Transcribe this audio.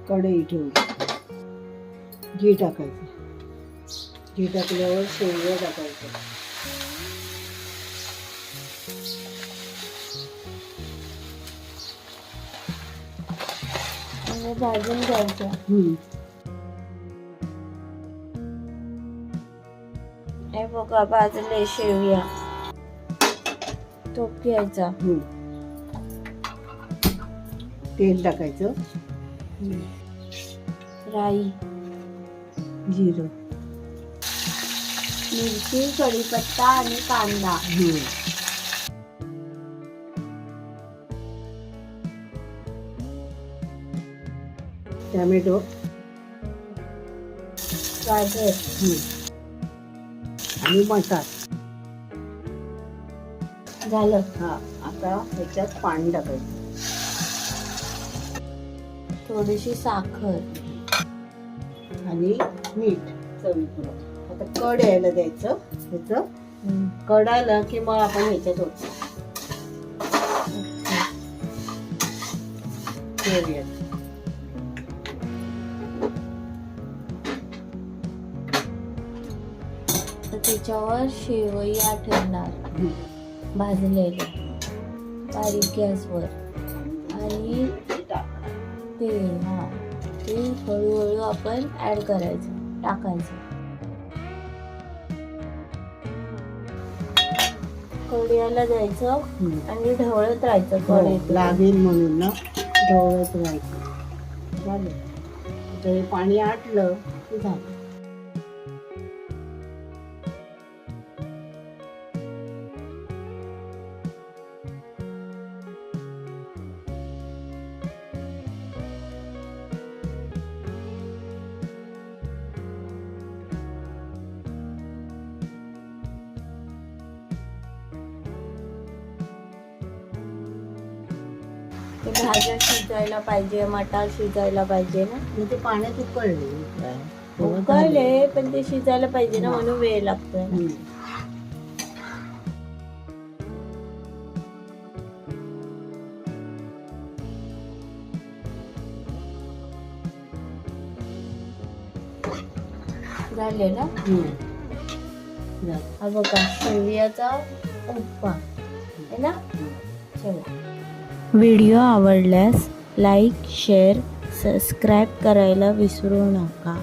कढई ठेवली, घी टाकायचं, घी टाकल्यावर शेवया टाकायचं, भाजून घ्यायचं. हे बघा भाजले शेवया. तूप घ्यायचा, तेल टाकायचं, राई, जिरं, मिरची, कढीपत्ता आणि कांदा. टॅमॅटो, गाजर आणि मटार. झालं. आता ह्याच्यात पाणी टाकायचं, थोडीशी साखर आणि मीठ चवीपुरतं. आता कड यायला द्यायचं, ह्याचं कडायला की मग आपण ह्याच्यात होतो त्याच्यावर शेवया ठेवणार भाजलेले बारीक गॅसवर, आणि तेल ते हळूहळू आपण ऍड करायचं, टाकायचं. कढईला द्यायचं आणि ढवळत राहायचं. कढईत लागेल म्हणून ना ढवळत राहायचं. झालं, हे पाणी आटलं की झालं. ते भाज्या शिजायला पाहिजे, मटार शिजायला पाहिजे ना. ते पाण्यात उकळले, उकळले पण ते शिजायला पाहिजे ना, म्हणून वेळ लागतोय. झाले ना. हा बघा शेवयाचा उपमा आहे ना. चला, व्हिडिओ आवडल्यास लाईक, शेअर, सबस्क्राईब करायला विसरू नका.